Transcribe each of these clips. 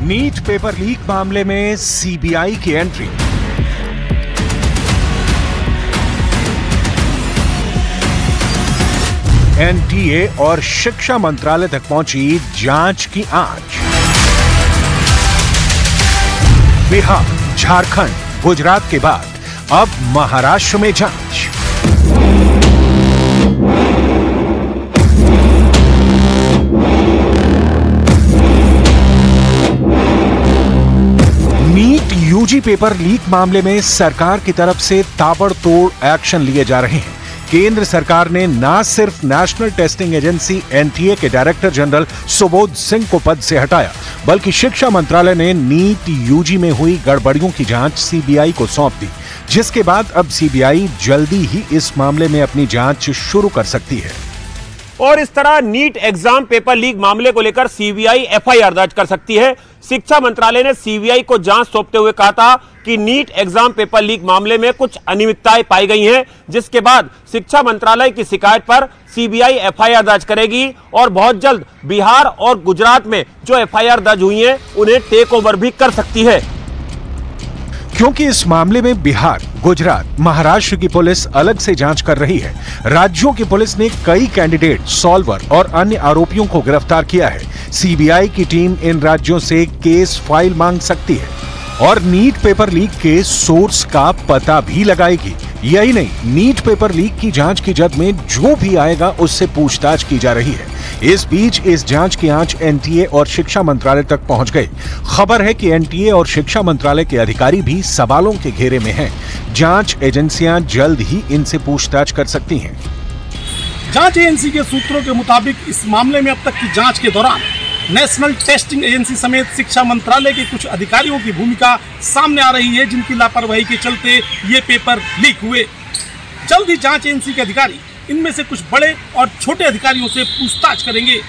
NEET paper leak मामले में CBI की एंट्री। एनटीए और शिक्षा मंत्रालय तक पहुंची जांच की आंच। बिहार, झारखंड, गुजरात के बाद अब महाराष्ट्र में जांच। नीट यूजी पेपर लीक मामले में सरकार की तरफ से ताबड़तोड़ एक्शन लिए जा रहे हैं। केंद्र सरकार ने न सिर्फ नेशनल टेस्टिंग एजेंसी एनटीए के डायरेक्टर जनरल सुबोध सिंह को पद से हटाया, बल्कि शिक्षा मंत्रालय ने नीट यूजी में हुई गड़बड़ियों की जांच सीबीआई को सौंप दी, जिसके बाद अब सीबीआई जल्दी ही इस मामले में अपनी जांच शुरू कर सकती है। और इस तरह नीट एग्जाम पेपर लीक मामले को लेकर सीबीआई एफआईआर दर्ज कर सकती है। शिक्षा मंत्रालय ने सीबीआई को जांच सौंपते हुए कहा था कि नीट एग्जाम पेपर लीक मामले में कुछ अनियमितताएं पाई गई हैं, जिसके बाद शिक्षा मंत्रालय की शिकायत पर सीबीआई एफआईआर दर्ज करेगी और बहुत जल्द बिहार और गुजरात में जो एफआईआर दर्ज हुई हैं उन्हें टेक ओवर भी कर सकती है। क्योंकि इस मामले में बिहार, गुजरात, महाराष्ट्र की पुलिस अलग से जांच कर रही है। राज्यों की पुलिस ने कई कैंडिडेट, सॉल्वर और अन्य आरोपियों को गिरफ्तार किया है। सीबीआई की टीम इन राज्यों से केस फाइल मांग सकती है और नीट पेपर लीक के सोर्स का पता भी लगाएगी। यही नहीं, नीट पेपर लीक की जांच की जद में जो भी आएगा उससे पूछताछ की जा रही है। इस बीच इस जांच की आंच एनटीए और शिक्षा मंत्रालय तक पहुंच गई। खबर है कि एनटीए और शिक्षा मंत्रालय के अधिकारी भी सवालों के घेरे में हैं। जांच एजेंसियां जल्द ही इनसे पूछताछ कर सकती हैं। जांच एजेंसी के सूत्रों के मुताबिक इस मामले में अब तक की जांच के दौरान नेशनल टेस्टिंग एजेंसी समेत शिक्षा मंत्रालय के कुछ अधिकारियों की भूमिका सामने आ रही है, जिनकी लापरवाही के चलते ये पेपर लीक हुए। जल्द ही जांच एजेंसी के अधिकारी इनमें से कुछ बड़े और छोटे अधिकारियों से पूछताछ करेंगे।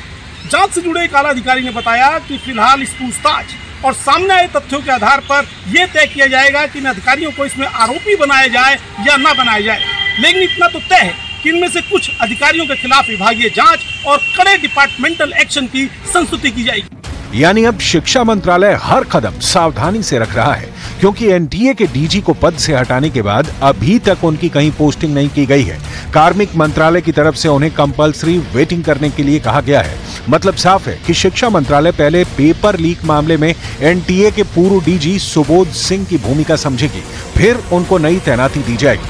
जांच से जुड़े एक आला अधिकारी ने बताया कि फिलहाल इस पूछताछ और सामने आए तथ्यों के आधार पर यह तय किया जाएगा कि इन अधिकारियों को इसमें आरोपी बनाया जाए या न बनाया जाए। लेकिन इतना तो तय है कि इनमें से कुछ अधिकारियों के खिलाफ विभागीय जांच और कड़े डिपार्टमेंटल एक्शन की संस्तुति की जाएगी। यानी अब शिक्षा मंत्रालय हर कदम सावधानी से रख रहा है, क्योंकि एनटीए के डीजी को पद से हटाने के बाद अभी तक उनकी कहीं पोस्टिंग नहीं की गई है। कार्मिक मंत्रालय की तरफ से उन्हें कंपल्सरी वेटिंग करने के लिए कहा गया है। मतलब साफ है कि शिक्षा मंत्रालय पहले पेपर लीक मामले में एनटीए के पूर्व डीजी सुबोध सिंह की भूमिका समझेगी, फिर उनको नई तैनाती दी जाएगी।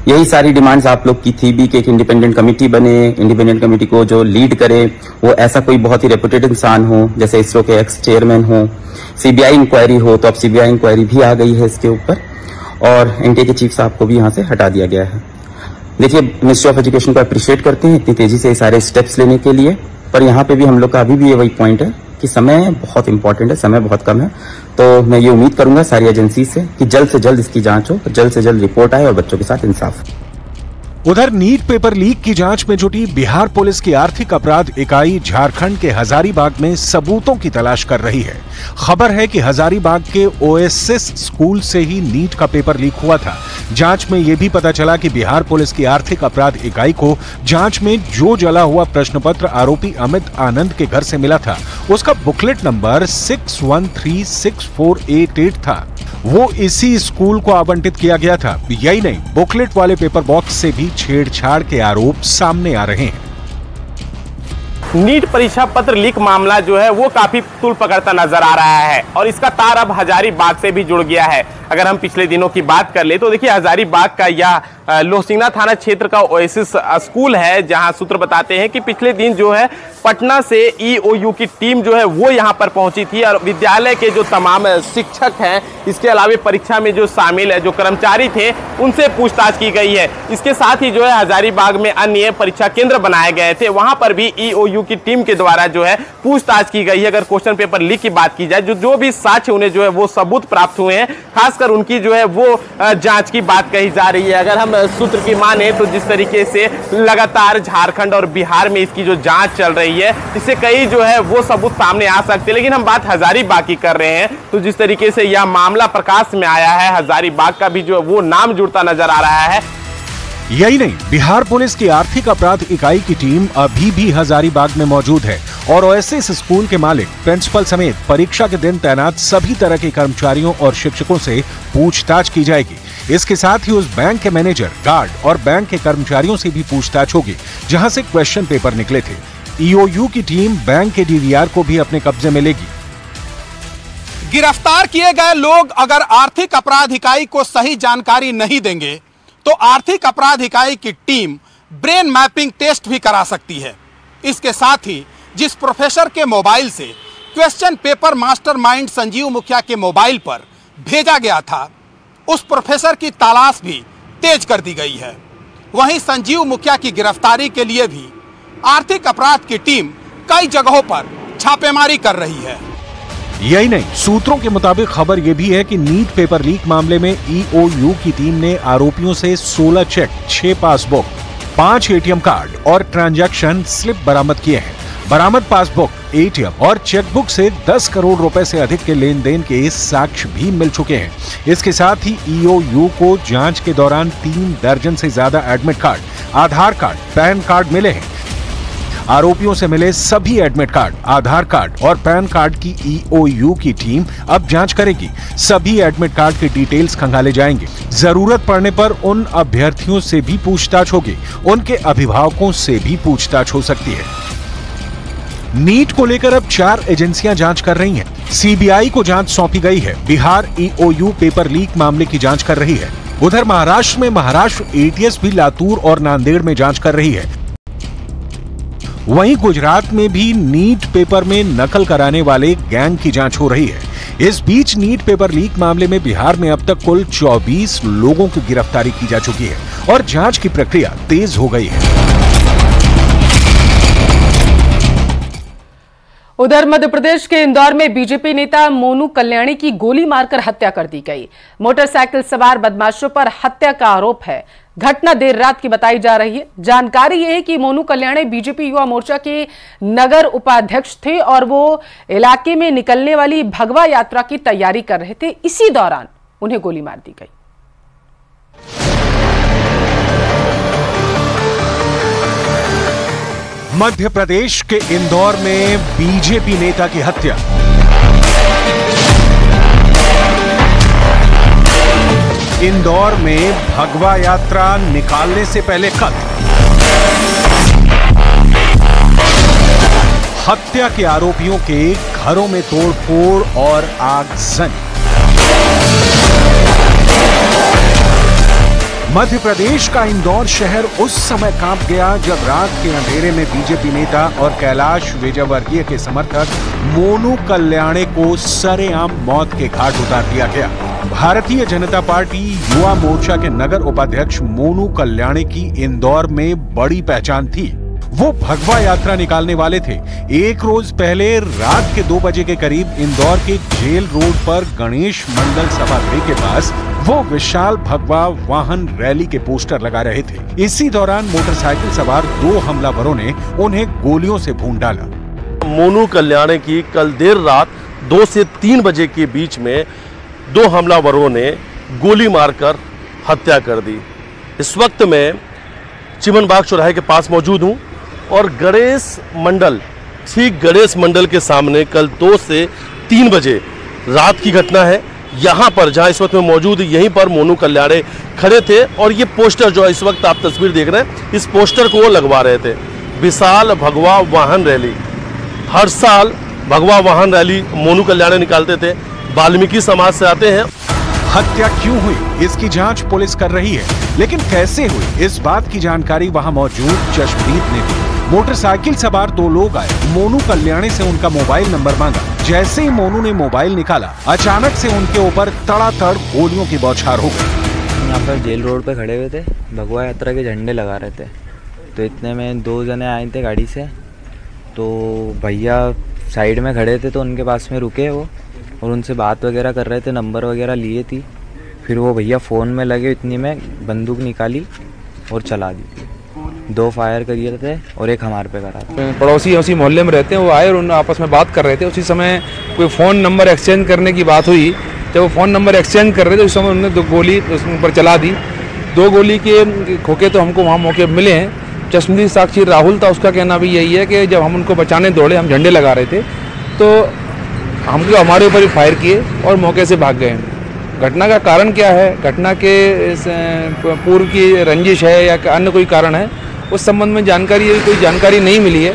यही सारी डिमांड्स आप लोग की थी भी कि एक इंडिपेंडेंट कमेटी बने, इंडिपेंडेंट कमेटी को जो लीड करे वो ऐसा कोई बहुत ही रेपुटेड इंसान हो, जैसे इसरो के एक्स चेयरमैन हो। सीबीआई इंक्वायरी हो तो अब सीबीआई इंक्वायरी भी आ गई है इसके ऊपर, और एनटीए के चीफ साहब को भी यहाँ से हटा दिया गया है। देखिए, मिनिस्ट्री ऑफ एजुकेशन को अप्रिशिएट करते हैं इतनी तेजी से सारे स्टेप्स लेने के लिए, पर यहाँ पे भी हम लोग का अभी भी ये वही पॉइंट है कि समय बहुत इंपॉर्टेंट है, समय बहुत कम है। तो मैं ये उम्मीद करूंगा सारी एजेंसी से कि जल्द से जल्द इसकी जांच हो, जल्द से जल्द रिपोर्ट आए और बच्चों के साथ इंसाफ। उधर नीट पेपर लीक की जांच में जुटी बिहार पुलिस की आर्थिक अपराध इकाई झारखंड के हजारीबाग में सबूतों की तलाश कर रही है। खबर है कि हजारीबाग के ओएसिस स्कूल से ही नीट का पेपर लीक हुआ था। जांच में यह भी पता चला कि बिहार पुलिस की आर्थिक अपराध इकाई को जांच में जो जला हुआ प्रश्न पत्र आरोपी अमित आनंद के घर से मिला था, उसका बुकलेट नंबर 61364888 था। वो इसी स्कूल को आवंटित किया गया था। यही नहीं, बुकलेट वाले पेपर बॉक्स से भी छेड़छाड़ के आरोप सामने आ रहे हैं। नीट परीक्षा पत्र लीक मामला जो है वो काफी तूल पकड़ता नजर आ रहा है और इसका तार अब हजारीबाग से भी जुड़ गया है। अगर हम पिछले दिनों की बात कर ले तो देखिए, हजारीबाग का यह लोहसिंगना थाना क्षेत्र का ओएसिस स्कूल है, जहां सूत्र बताते हैं कि पिछले दिन जो है पटना से ईओयू की टीम जो है वो यहां पर पहुंची थी और विद्यालय के जो तमाम शिक्षक हैं, इसके अलावा परीक्षा में जो शामिल है, जो कर्मचारी थे, उनसे पूछताछ की गई है। इसके साथ ही जो है हजारीबाग में अन्य परीक्षा केंद्र बनाए गए थे, वहां पर भी ईओयू की टीम के द्वारा जो है पूछताछ की गई है। अगर क्वेश्चन पेपर लीक की बात की जाए, जो भी साक्ष्य उन्हें जो है वो सबूत प्राप्त हुए हैं, खासकर उनकी जो है वो जांच की बात कही जा रही है। अगर हम सूत्र की माने तो जिस तरीके से लगातार झारखंड और बिहार में इसकी जो जांच चल रही है, इससे कई जो है वो सबूत सामने आ सकते हैं। लेकिन हम बात हजारीबाग की कर रहे हैं, तो जिस तरीके से यह मामला प्रकाश में आया है, हजारीबाग का भी जो है वो नाम जुड़ता नजर आ रहा है। यही नहीं, बिहार पुलिस की आर्थिक अपराध इकाई की टीम अभी भी हजारीबाग में मौजूद है और ओएसिस स्कूल के मालिक, प्रिंसिपल समेत परीक्षा के दिन तैनात सभी तरह के कर्मचारियों और शिक्षकों से पूछताछ की जाएगी। इसके साथ ही उस बैंक के मैनेजर, गार्ड और बैंक के कर्मचारियों से भी पूछताछ होगी जहां से क्वेश्चन पेपर निकले थे। ईओयू की टीम बैंक के डीवीआर को भी अपने कब्जे में लेगी। गिरफ्तार किए गए लोग अगर आर्थिक अपराध इकाई को सही जानकारी नहीं देंगे तो आर्थिक अपराध इकाई की टीम ब्रेन मैपिंग टेस्ट भी करा सकती है। इसके साथ ही जिस प्रोफेसर के मोबाइल से क्वेश्चन पेपर मास्टरमाइंड संजीव मुखिया के मोबाइल पर भेजा गया था, उस प्रोफेसर की तलाश भी तेज कर दी गई है। वहीं संजीव मुखिया की गिरफ्तारी के लिए भी आर्थिक अपराध की टीम कई जगहों पर छापेमारी कर रही है। यही नहीं, सूत्रों के मुताबिक खबर यह भी है कि नीट पेपर लीक मामले में ईओयू की टीम ने आरोपियों से 16 चेक, 6 पासबुक, 5 एटीएम कार्ड और ट्रांजैक्शन स्लिप बरामद किए हैं। बरामद पासबुक, एटीएम और चेकबुक से 10 करोड़ रुपए से अधिक के लेन देन के साक्ष्य भी मिल चुके हैं। इसके साथ ही ईओयू को जांच के दौरान 3 दर्जन से ज्यादा एडमिट कार्ड, आधार कार्ड, पैन कार्ड मिले हैं। आरोपियों से मिले सभी एडमिट कार्ड, आधार कार्ड और पैन कार्ड की ईओयू की टीम अब जांच करेगी। सभी एडमिट कार्ड के डिटेल्स खंगाले जाएंगे। जरूरत पड़ने पर उन अभ्यर्थियों से भी पूछताछ होगी, उनके अभिभावकों से भी पूछताछ हो सकती है। नीट को लेकर अब 4 एजेंसियां जांच कर रही हैं। सीबीआई को जांच सौंपी गई है। बिहार ईओयू पेपर लीक मामले की जांच कर रही है। उधर महाराष्ट्र में महाराष्ट्र एटीएस भी लातूर और नांदेड़ में जांच कर रही है। वहीं गुजरात में भी नीट पेपर में नकल कराने वाले गैंग की जांच हो रही है। इस बीच नीट पेपर लीक मामले में बिहार में अब तक कुल 24 लोगों की गिरफ्तारी की जा चुकी है और जांच की प्रक्रिया तेज हो गई है। उधर मध्य प्रदेश के इंदौर में बीजेपी नेता मोनू कल्याणी की गोली मारकर हत्या कर दी गई। मोटरसाइकिल सवार बदमाशों पर हत्या का आरोप है। घटना देर रात की बताई जा रही है। जानकारी यह है कि मोनू कल्याणी बीजेपी युवा मोर्चा के नगर उपाध्यक्ष थे और वो इलाके में निकलने वाली भगवा यात्रा की तैयारी कर रहे थे। इसी दौरान उन्हें गोली मार दी गई। मध्य प्रदेश के इंदौर में बीजेपी नेता की हत्या। इंदौर में भगवा यात्रा निकालने से पहले कत्ल। हत्या के आरोपियों के घरों में तोड़फोड़ और आगजनी। मध्य प्रदेश का इंदौर शहर उस समय कांप गया जब रात के अंधेरे में बीजेपी नेता और कैलाश विजयवर्गीय के समर्थक मोनू कल्याणी को सरेआम मौत के घाट उतार दिया गया। भारतीय जनता पार्टी युवा मोर्चा के नगर उपाध्यक्ष मोनू कल्याणी की इंदौर में बड़ी पहचान थी। वो भगवा यात्रा निकालने वाले थे। एक रोज पहले रात के 2 बजे के करीब इंदौर के जेल रोड पर गणेश मंडल सभागृह के पास वो विशाल भगवा वाहन रैली के पोस्टर लगा रहे थे। इसी दौरान मोटरसाइकिल सवार 2 हमलावरों ने उन्हें गोलियों से भून डाला। मोनू कल्याणी की कल देर रात 2 से 3 बजे के बीच में 2 हमलावरों ने गोली मारकर हत्या कर दी। इस वक्त मैं चिमनबाग चौराहे के पास मौजूद हूँ और गणेश मंडल, ठीक गणेश मंडल के सामने कल 2 से 3 बजे रात की घटना है। यहाँ पर जहाँ इस वक्त मैं मौजूद, यहीं पर मोनू कल्याणी खड़े थे और ये पोस्टर जो इस वक्त आप तस्वीर देख रहे हैं, इस पोस्टर को वो लगवा रहे थे। विशाल भगवा वाहन रैली, हर साल भगवा वाहन रैली मोनू कल्याणी निकालते थे। वाल्मीकि समाज से आते हैं। हत्या क्यों हुई इसकी जांच पुलिस कर रही है, लेकिन कैसे हुई इस बात की जानकारी वहां मौजूद चश्मदीद ने दी। मोटरसाइकिल सवार 2 लोग आए। मोनू कल्याणी से उनका मोबाइल नंबर मांगा। जैसे ही मोनू ने मोबाइल निकाला, अचानक से उनके ऊपर तड़ातड़ गोलियों की बौछार हो गई। यहाँ पर जेल रोड पे खड़े हुए थे, भगवा यात्रा के झंडे लगा रहे थे। तो इतने में 2 जने आए थे गाड़ी से, तो भैया साइड में खड़े थे तो उनके पास में रुके वो और उनसे बात वगैरह कर रहे थे, नंबर वगैरह लिए थी। फिर वो भैया फ़ोन में लगे, इतनी में बंदूक निकाली और चला दी। 2 फायर करिए थे और एक हमारे पे करा था। पड़ोसी उसी मोहल्ले में रहते हैं, वो आए और उन आपस में बात कर रहे थे। उसी समय कोई फ़ोन नंबर एक्सचेंज करने की बात हुई। जब वो फ़ोन नंबर एक्सचेंज कर रहे थे उस समय उन्होंने 2 गोली उसके ऊपर चला दी। 2 गोली के खोखे तो हमको वहाँ मौके पर मिले हैं, चश्मदीद साक्षी राहुल था, उसका कहना भी यही है कि जब हम उनको बचाने दौड़े, हम झंडे लगा रहे थे, तो हमको हमारे ऊपर ही फायर किए और मौके से भाग गए। घटना का कारण क्या है, घटना के पूर्व की रंजिश है या अन्य कोई कारण है, उस संबंध में कोई जानकारी नहीं मिली है।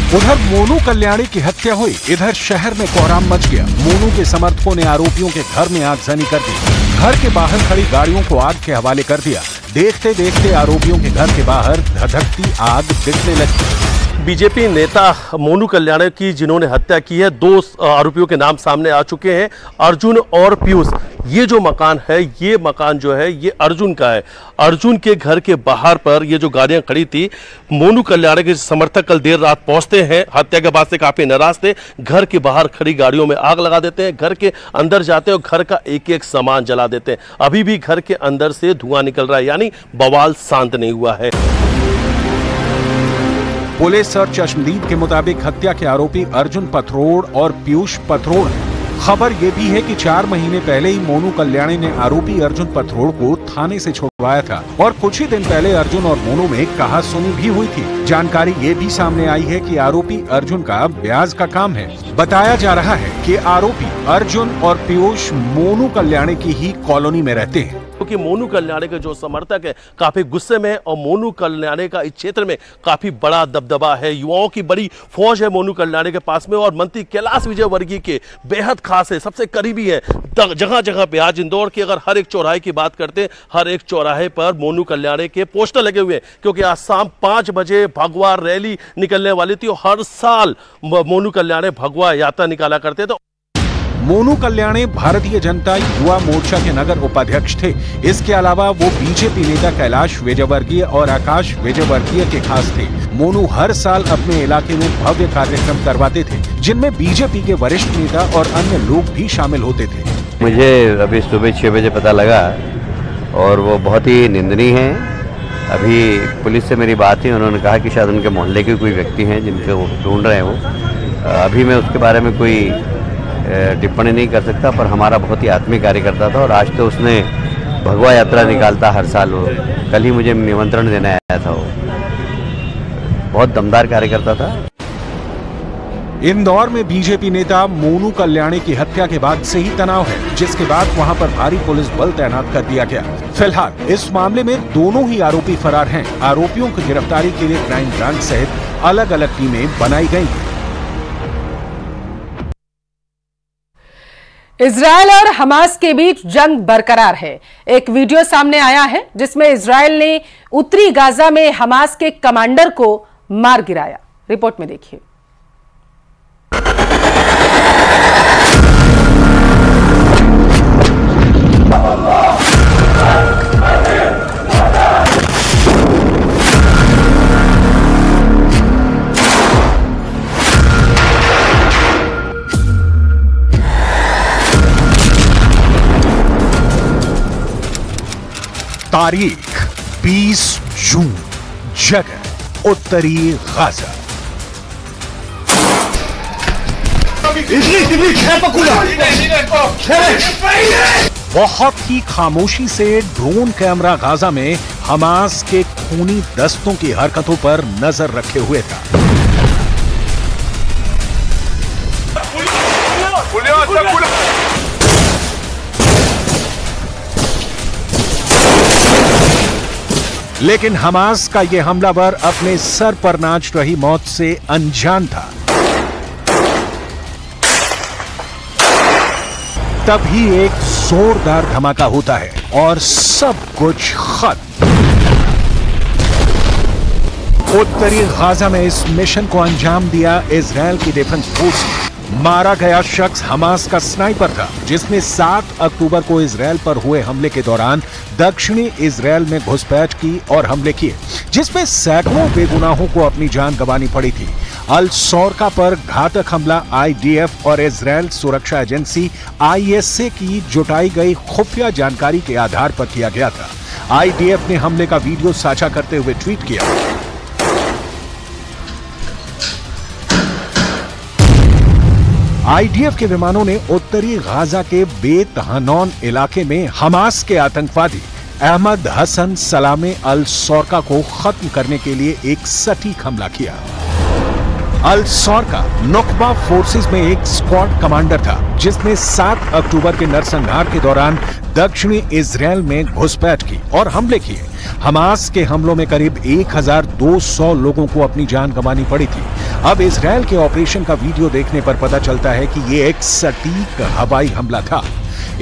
उधर मोनू कल्याणी की हत्या हुई, इधर शहर में कोहराम मच गया। मोनू के समर्थकों ने आरोपियों के घर में आगजनी कर दी, घर के बाहर खड़ी गाड़ियों को आग के हवाले कर दिया। देखते देखते आरोपियों के घर के बाहर धधकती आग दिखने लगी। बीजेपी नेता मोनू कल्याणी की जिन्होंने हत्या की है, 2 आरोपियों के नाम सामने आ चुके हैं, अर्जुन और पीयूष। ये जो मकान है, ये मकान जो है ये अर्जुन का है। अर्जुन के घर के बाहर पर ये जो गाड़ियां खड़ी थी, मोनू कल्याणी के समर्थक कल देर रात पहुंचते हैं, हत्या के बाद से काफी नाराज थे, घर के बाहर खड़ी गाड़ियों में आग लगा देते हैं, घर के अंदर जाते हैं और घर का एक एक सामान जला देते हैं। अभी भी घर के अंदर से धुआं निकल रहा है, यानी बवाल शांत नहीं हुआ है। पुलिस और चश्मदीद के मुताबिक हत्या के आरोपी अर्जुन पथरोड़ और पीयूष पथरोड़ हैं। खबर यह भी है कि 4 महीने पहले ही मोनू कल्याणी ने आरोपी अर्जुन पथरोड़ को थाने से छुड़वाया था और कुछ ही दिन पहले अर्जुन और मोनू में कहासुनी भी हुई थी। जानकारी ये भी सामने आई है कि आरोपी अर्जुन का ब्याज का काम है। बताया जा रहा है कि आरोपी अर्जुन और पीयूष मोनू कल्याणी की ही कॉलोनी में रहते हैं, क्योंकि मोनू कल्याणी के जो समर्थक है काफी गुस्से में, और मोनू कल्याणी का इस क्षेत्र में काफी बड़ा दबदबा है। युवाओं की बड़ी फौज है मोनू कल्याणी के पास में, और मंत्री कैलाश विजयवर्गीय के बेहद खास है, सबसे करीबी है। जगह जगह पे आज इंदौर की अगर हर एक चौराहे की बात करते हैं, हर एक चौराहे पर मोनू कल्याणी के पोस्टर लगे हुए हैं, क्योंकि आज शाम 5 बजे भगवा रैली निकलने वाली थी और हर साल मोनू कल्याणी भगवा यात्रा निकाला करते थे। मोनू कल्याणी भारतीय जनता युवा मोर्चा के नगर उपाध्यक्ष थे। इसके अलावा वो बीजेपी नेता कैलाश विजयवर्गीय और आकाश विजयवर्गीय के खास थे। मोनू हर साल अपने इलाके में भव्य कार्यक्रम करवाते थे, जिनमें बीजेपी के वरिष्ठ नेता और अन्य लोग भी शामिल होते थे। मुझे अभी सुबह 6 बजे पता लगा और वो बहुत ही निंदनीय है। अभी पुलिस से मेरी बात हुई, उन्होंने कहा कि शायद उनके मोहल्ले के कोई व्यक्ति हैं जिनको वो ढूंढ रहे हैं। वो अभी मैं उसके बारे में कोई टिप्पणी नहीं कर सकता, पर हमारा बहुत ही आत्मीय कार्यकर्ता था और आज तो उसने भगवा यात्रा निकालता हर साल। वो कल ही मुझे निमंत्रण देने आया था। वो बहुत दमदार कार्यकर्ता था। इंदौर में बीजेपी नेता मोनू कल्याणी की हत्या के बाद से ही तनाव है, जिसके बाद वहां पर भारी पुलिस बल तैनात कर दिया गया। फिलहाल इस मामले में दोनों ही आरोपी फरार हैं। आरोपियों की गिरफ्तारी के लिए क्राइम ब्रांच सहित अलग अलग टीमें बनाई गई हैं। इजरायल और हमास के बीच जंग बरकरार है। एक वीडियो सामने आया है जिसमें इजरायल ने उत्तरी गाजा में हमास के कमांडर को मार गिराया। रिपोर्ट में देखिए। तारीख 20 जून, जगह उत्तरी गाजा। बहुत ही खामोशी से ड्रोन कैमरा गाजा में हमास के खूनी दस्तों की हरकतों पर नजर रखे हुए था। लेकिन हमास का यह हमलावर अपने सर पर नाच रही मौत से अनजान था। तभी एक जोरदार धमाका होता है और सब कुछ खत्म। उत्तरी गाजा में इस मिशन को अंजाम दिया इजरायल की डिफेंस फोर्स ने। मारा गया शख्स हमास का स्नाइपर था, जिसने 7 अक्टूबर को इजरायल पर हुए हमले के दौरान दक्षिणी इजरायल में घुसपैठ की और हमले किए, जिसमें सैकड़ों बेगुनाहों को अपनी जान गंवानी पड़ी थी। अल सौरका पर घातक हमला आईडीएफ और इजरायल सुरक्षा एजेंसी आईएसए की जुटाई गई खुफिया जानकारी के आधार पर किया गया था। आईडीएफ ने हमले का वीडियो साझा करते हुए ट्वीट किया। आईडीएफ के विमानों ने उत्तरी गाजा के बेत हनौन इलाके में हमास के आतंकवादी अहमद हसन सलामे अल सौरका को खत्म करने के लिए एक सटीक हमला किया। अल सौरका नुकबा फोर्सेस में एक स्क्वाड कमांडर था, जिसने 7 अक्टूबर के नरसंहार के दौरान दक्षिणी इजराइल में घुसपैठ की और हमले किए। हमास के हमलों में करीब 1200 लोगों को अपनी जान गंवानी पड़ी थी। अब इजराइल के ऑपरेशन का वीडियो देखने पर पता चलता है कि ये एक सटीक हवाई हमला था।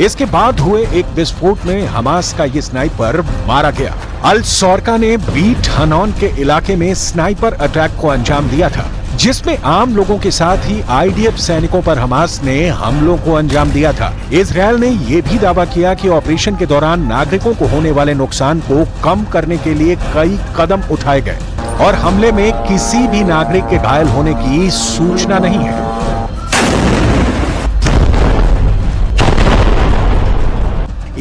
इसके बाद हुए एक विस्फोट में हमास का ये स्नाइपर मारा गया। अल सौरका ने बीट हनौन के इलाके में स्नाइपर अटैक को अंजाम दिया था, जिसमें आम लोगों के साथ ही आईडीएफ सैनिकों पर हमास ने हमलों को अंजाम दिया था। इजराइल ने यह भी दावा किया कि ऑपरेशन के दौरान नागरिकों को होने वाले नुकसान को कम करने के लिए कई कदम उठाए गए और हमले में किसी भी नागरिक के घायल होने की सूचना नहीं है।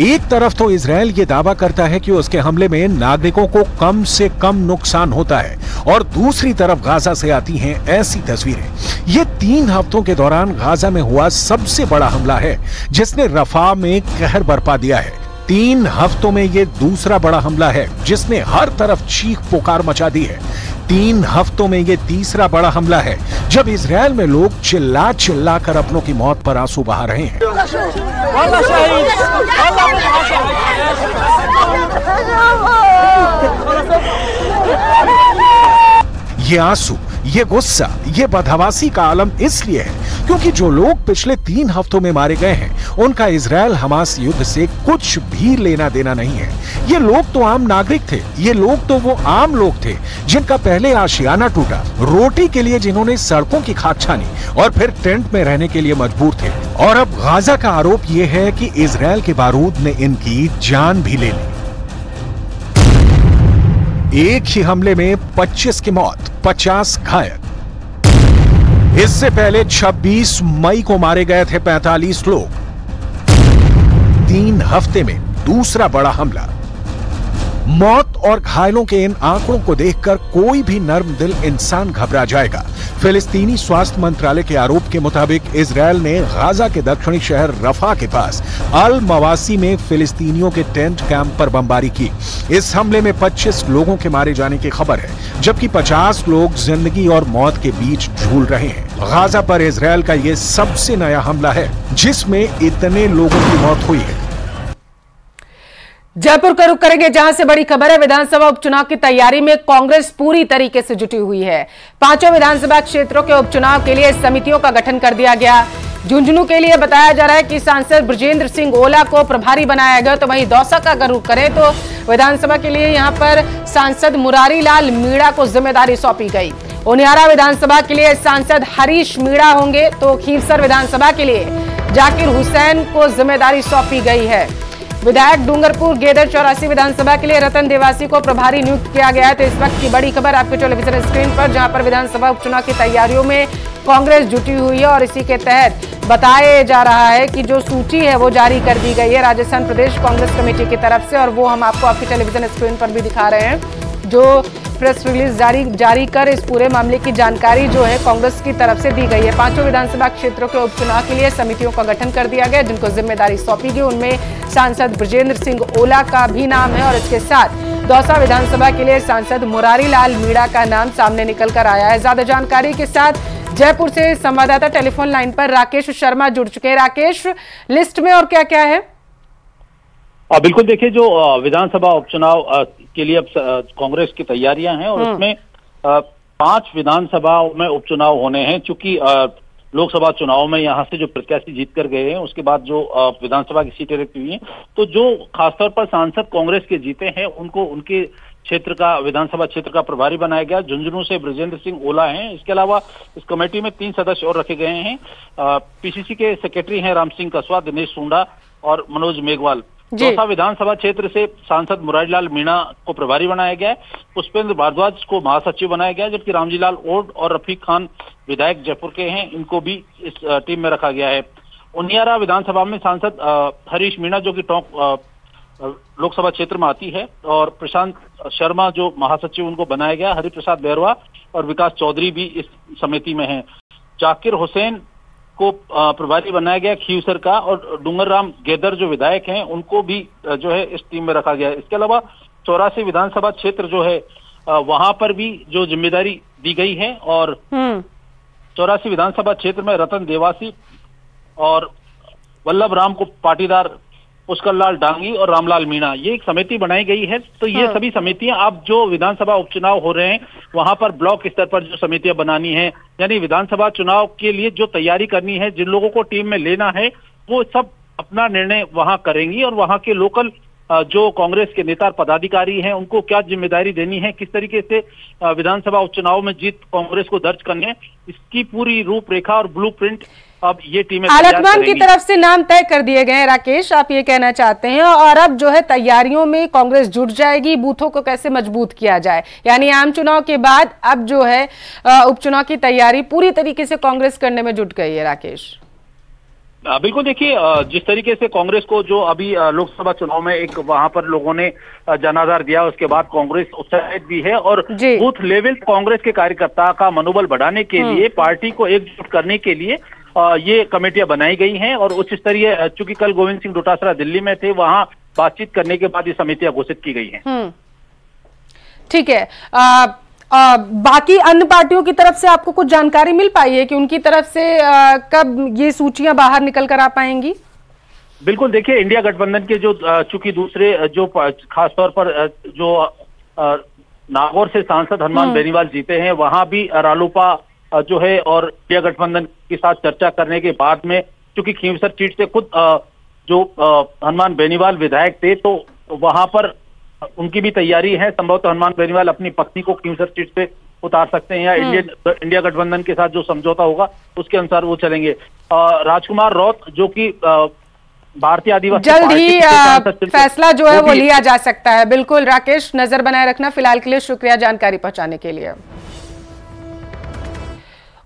एक तरफ तो इजराइल ये दावा करता है कि उसके हमले में नागरिकों को कम से कम नुकसान होता है और दूसरी तरफ गाजा से आती हैं ऐसी तस्वीरें। ये 3 हफ्तों के दौरान गाजा में हुआ सबसे बड़ा हमला है, जिसने रफा में कहर बरपा दिया है। 3 हफ्तों में ये दूसरा बड़ा हमला है, जिसने हर तरफ चीख पुकार मचा दी है। 3 हफ्तों में ये तीसरा बड़ा हमला है, जब इजराइल में लोग चिल्ला चिल्ला कर अपनों की मौत पर आंसू बहा रहे हैं। ये आंसू, ये गुस्सा, ये बदहवासी का आलम इसलिए है क्योंकि जो लोग पिछले 3 हफ्तों में मारे गए हैं, उनका इजराइल हमास युद्ध से कुछ भी लेना देना नहीं है। ये लोग तो आम नागरिक थे, ये लोग तो वो आम लोग थे जिनका पहले आशियाना टूटा, रोटी के लिए जिन्होंने सड़कों की खाक छानी और फिर टेंट में रहने के लिए मजबूर थे। और अब गाजा का आरोप ये है कि इजराइल के बारूद ने इनकी जान भी ले ली। एक ही हमले में 25 की मौत, 50 घायल। इससे पहले 26 मई को मारे गए थे 45 लोग। 3 हफ्ते में दूसरा बड़ा हमला। मौत और घायलों के इन आंकड़ों को देखकर कोई भी नर्म दिल इंसान घबरा जाएगा। फिलिस्तीनी स्वास्थ्य मंत्रालय के आरोप के मुताबिक इजराइल ने गाजा के दक्षिणी शहर रफा के पास अल मवासी में फिलिस्तीनियों के टेंट कैंप पर बमबारी की। इस हमले में 25 लोगों के मारे जाने की खबर है, जबकि 50 लोग जिंदगी और मौत के बीच झूल रहे हैं। गाजा पर इजराइल का यह सबसे नया हमला है जिसमें इतने लोगों की मौत हुई है। जयपुर का रुख करेंगे, जहां से बड़ी खबर है। विधानसभा उपचुनाव की तैयारी में कांग्रेस पूरी तरीके से जुटी हुई है। 5 विधानसभा क्षेत्रों के उपचुनाव के लिए समितियों का गठन कर दिया गया। झुंझुनू के लिए बताया जा रहा है कि सांसद बृजेंद्र सिंह ओला को प्रभारी बनाया गया। तो वहीं दौसा का अगर रुख करें तो विधानसभा के लिए यहां पर सांसद मुरारी लाल मीणा को जिम्मेदारी सौंपी गई। उनियारा विधानसभा के लिए सांसद हरीश मीणा होंगे, तो खीरसर विधानसभा के लिए जाकिर हुसैन को जिम्मेदारी सौंपी गई है। विधायक डूंगरपुर गेदर 84 विधानसभा के लिए रतन देवासी को प्रभारी नियुक्त किया गया है। तो इस वक्त की बड़ी खबर आपके टेलीविजन स्क्रीन पर, जहां पर विधानसभा उपचुनाव की तैयारियों में कांग्रेस जुटी हुई है और इसी के तहत बताया जा रहा है कि जो सूची है वो जारी कर दी गई है राजस्थान प्रदेश कांग्रेस कमेटी की तरफ से, और वो हम आपको आपकी टेलीविजन स्क्रीन पर भी दिखा रहे हैं। जो प्रेस रिलीज जारी कर इस पूरे मामले की जानकारी जो है कांग्रेस की तरफ से दी गई है। 5 विधानसभा क्षेत्रों के उपचुनाव के लिए समितियों का गठन कर दिया गया, जिनको जिम्मेदारी सौंपी गई। उनमें सांसद बृजेंद्र सिंह ओला का भी नाम है और इसके साथ दौसा विधानसभा के लिए सांसद मुरारी लाल मीणा का नाम सामने निकल कर आया है। ज्यादा जानकारी के साथ जयपुर से संवाददाता टेलीफोन लाइन पर राकेश शर्मा जुड़ चुके हैं। राकेश, लिस्ट में और क्या क्या है? बिल्कुल, देखिए, जो विधानसभा उपचुनाव के लिए अब कांग्रेस की तैयारियां हैं और उसमें 5 विधानसभाओं में उपचुनाव होने हैं। चूंकि लोकसभा चुनाव में यहाँ से जो प्रत्याशी जीत कर गए हैं, उसके बाद जो विधानसभा की सीटें रिक्त हुई हैं, तो जो खासतौर पर सांसद कांग्रेस के जीते हैं उनको उनके क्षेत्र का, विधानसभा क्षेत्र का प्रभारी बनाया गया। झुंझुनू से बृजेंद्र सिंह ओला हैं। इसके अलावा इस कमेटी में 3 सदस्य और रखे गए हैं। पीसीसी के सेक्रेटरी हैं राम सिंह कसवा, दिनेश सुंडा और मनोज मेघवाल। दौसा विधानसभा क्षेत्र से सांसद मुरारीलाल मीणा को प्रभारी बनाया गया है। पुष्पेंद्र भारद्वाज को महासचिव बनाया गया है, जबकि रामजीलाल ओड और रफीक खान विधायक जयपुर के हैं, इनको भी इस टीम में रखा गया है। उनियारा विधानसभा में सांसद हरीश मीणा, जो कि टोंक लोकसभा क्षेत्र में आती है, और प्रशांत शर्मा जो महासचिव, उनको बनाया गया। हरिप्रसाद बैरवा और विकास चौधरी भी इस समिति में हैं। जाकिर हुसैन को प्रभारी बनाया गया खीवसर का, और डूंगर राम गेदर जो विधायक हैं उनको भी जो है इस टीम में रखा गया है। इसके अलावा 84 विधानसभा क्षेत्र जो है वहां पर भी जो जिम्मेदारी दी गई है, और 84 विधानसभा क्षेत्र में रतन देवासी और वल्लभ राम को पाटीदार, पुष्कर लाल डांगी और रामलाल मीणा, ये एक समिति बनाई गई है। तो ये सभी समितियां अब जो विधानसभा उपचुनाव हो रहे हैं वहां पर ब्लॉक स्तर पर जो समितियां बनानी है, यानी विधानसभा चुनाव के लिए जो तैयारी करनी है, जिन लोगों को टीम में लेना है, वो सब अपना निर्णय वहां करेंगी, और वहां के लोकल जो कांग्रेस के नेता पदाधिकारी हैं उनको क्या जिम्मेदारी देनी है, किस तरीके से विधानसभा उपचुनाव में जीत कांग्रेस को दर्ज करनी है, इसकी पूरी रूपरेखा और ब्लूप्रिंट अब ये टीमें आलकमान की तरफ से नाम तय कर दिए गए हैं। राकेश, आप ये कहना चाहते हैं, और अब जो है तैयारियों में कांग्रेस जुट जाएगी, बूथों को कैसे मजबूत किया जाए, यानी आम चुनाव के बाद अब जो है उपचुनाव की तैयारी पूरी तरीके से कांग्रेस करने में जुट गई है। राकेश, बिल्कुल, देखिए जिस तरीके से कांग्रेस को जो अभी लोकसभा चुनाव में एक वहां पर लोगों ने जनाधार दिया, उसके बाद कांग्रेस उत्साहित भी है, और बूथ लेवल कांग्रेस के कार्यकर्ता का मनोबल बढ़ाने के लिए, पार्टी को एकजुट करने के लिए ये कमेटियां बनाई गई हैं, और उच्च स्तरीय, चूंकि कल गोविंद सिंह डोटासरा दिल्ली में थे, वहां बातचीत करने के बाद ये समितियां घोषित की गई हैं। ठीक है, बाकी अन्य पार्टियों की तरफ से आपको कुछ जानकारी मिल पाई है कि उनकी तरफ से कब ये सूचियां बाहर निकल कर आ पाएंगी? बिल्कुल, देखिए इंडिया गठबंधन के जो चूंकि दूसरे जो खासतौर पर जो नागौर से सांसद हनुमान बेनीवाल जीते हैं, वहां भी रालोपा जो है और इंडिया गठबंधन के साथ चर्चा करने के बाद में, चूंकि खींवसर सीट से खुद जो हनुमान बेनीवाल विधायक थे, तो वहां पर उनकी भी तैयारी है। संभवतः हनुमान बेनीवाल अपनी पत्नी को खींवसर सीट से उतार सकते हैं, या इंडिया गठबंधन के साथ जो समझौता होगा उसके अनुसार वो चलेंगे। राजकुमार रौत जो कि भारतीय आदिवासी जल्द ही फैसला जो है वो लिया जा सकता है। बिल्कुल राकेश, नजर बनाए रखना। फिलहाल के लिए शुक्रिया जानकारी पहुंचाने के लिए।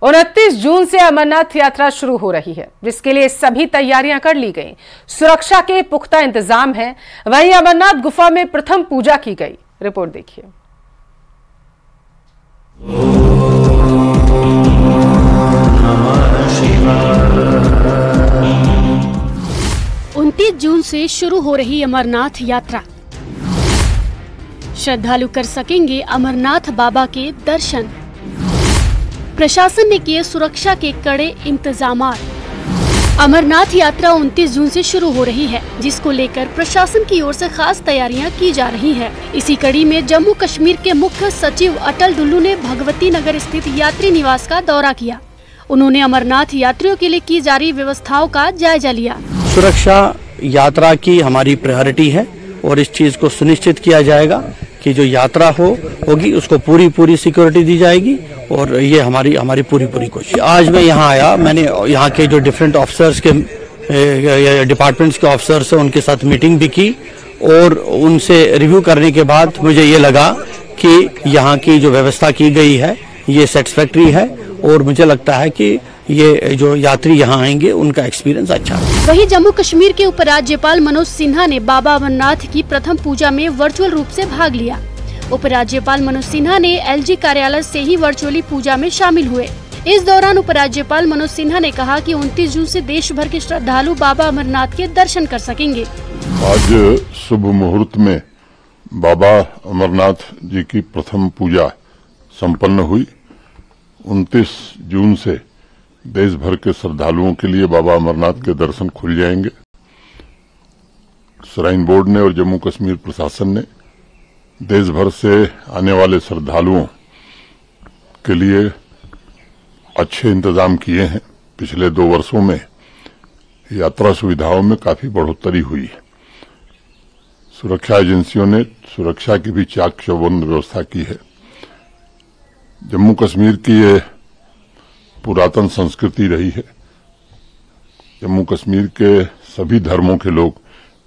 29 जून से अमरनाथ यात्रा शुरू हो रही है, जिसके लिए सभी तैयारियां कर ली गई। सुरक्षा के पुख्ता इंतजाम है। वहीं अमरनाथ गुफा में प्रथम पूजा की गई। रिपोर्ट देखिए। 29 जून से शुरू हो रही अमरनाथ यात्रा। श्रद्धालु कर सकेंगे अमरनाथ बाबा के दर्शन। प्रशासन ने किए सुरक्षा के कड़े इंतजामात। अमरनाथ यात्रा 29 जून से शुरू हो रही है, जिसको लेकर प्रशासन की ओर से खास तैयारियां की जा रही हैं। इसी कड़ी में जम्मू कश्मीर के मुख्य सचिव अटल डुल्लू ने भगवती नगर स्थित यात्री निवास का दौरा किया। उन्होंने अमरनाथ यात्रियों के लिए की जा रही व्यवस्थाओं का जायजा लिया। सुरक्षा यात्रा की हमारी प्रायोरिटी है, और इस चीज को सुनिश्चित किया जाएगा कि जो यात्रा होगी उसको पूरी सिक्योरिटी दी जाएगी, और ये हमारी पूरी कोशिश। आज मैं यहाँ आया, मैंने यहाँ के जो डिफरेंट ऑफिसर्स के डिपार्टमेंट्स के ऑफिसर्स हैं उनके साथ मीटिंग भी की, और उनसे रिव्यू करने के बाद मुझे ये लगा कि यहाँ की जो व्यवस्था की गई है ये सेटिस्फैक्ट्री है, और मुझे लगता है कि ये जो यात्री यहाँ आएंगे उनका एक्सपीरियंस अच्छा है। वहीं जम्मू कश्मीर के उपराज्यपाल मनोज सिन्हा ने बाबा अमरनाथ की प्रथम पूजा में वर्चुअल रूप से भाग लिया। उपराज्यपाल मनोज सिन्हा ने एलजी कार्यालय से ही वर्चुअली पूजा में शामिल हुए। इस दौरान उपराज्यपाल मनोज सिन्हा ने कहा कि 29 जून से देश भर के श्रद्धालु बाबा अमरनाथ के दर्शन कर सकेंगे। आज शुभ मुहूर्त में बाबा अमरनाथ जी की प्रथम पूजा संपन्न हुई। 29 जून से देश भर के श्रद्धालुओं के लिए बाबा अमरनाथ के दर्शन खुल जाएंगे। श्राइन बोर्ड ने और जम्मू कश्मीर प्रशासन ने देश भर से आने वाले श्रद्धालुओं के लिए अच्छे इंतजाम किए हैं। पिछले 2 वर्षों में यात्रा सुविधाओं में काफी बढ़ोतरी हुई है। सुरक्षा एजेंसियों ने सुरक्षा की भी चाक चौबंद व्यवस्था की है। जम्मू कश्मीर की ये पुरातन संस्कृति रही है। जम्मू कश्मीर के सभी धर्मों के लोग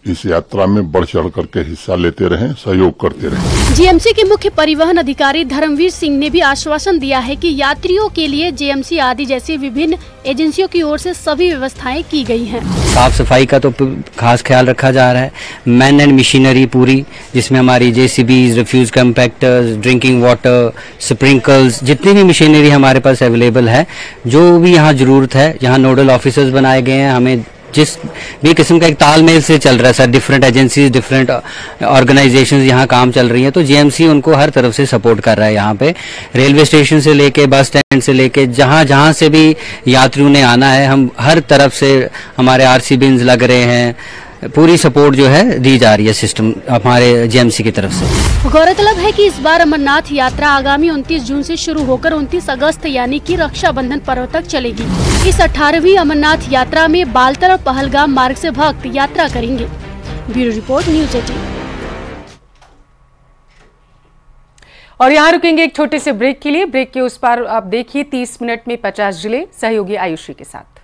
इस यात्रा में बढ़ चढ़ करके हिस्सा लेते रहें, सहयोग करते रहें। जीएमसी के मुख्य परिवहन अधिकारी धर्मवीर सिंह ने भी आश्वासन दिया है कि यात्रियों के लिए जीएमसी आदि जैसी विभिन्न एजेंसियों की ओर से सभी व्यवस्थाएं की गई हैं। साफ सफाई का तो खास ख्याल रखा जा रहा है। मैन एंड मशीनरी पूरी, जिसमें हमारी JCBs, refuse compactors, drinking water, sprinkles, जितनी भी मशीनरी हमारे पास अवेलेबल है, जो भी यहाँ जरूरत है, यहाँ नोडल ऑफिसर्स बनाए गए हैं। हमें जिस भी किस्म का एक तालमेल से चल रहा है sir, different agencies, different organisations यहाँ काम चल रही हैं, तो जीएमसी उनको हर तरफ से सपोर्ट कर रहा है। यहाँ पे रेलवे स्टेशन से लेके बस स्टैंड से लेके जहाँ से भी यात्रियों ने आना है, हम हर तरफ से हमारे आरसी बिन्स लग रहे हैं, पूरी सपोर्ट जो है दी जा रही है सिस्टम हमारे जीएमसी की तरफ से। गौरतलब है कि इस बार अमरनाथ यात्रा आगामी 29 जून से शुरू होकर 29 अगस्त यानी कि रक्षाबंधन पर्व तक चलेगी। इस 18वीं अमरनाथ यात्रा में बालतर और पहलगाम मार्ग से भक्त यात्रा करेंगे। Bureau report, news 18। और यहाँ रुकेंगे एक छोटे से ब्रेक के लिए। ब्रेक के उस पार आप देखिए 30 मिनट में 50 जिले, सहयोगी आयुषी के साथ।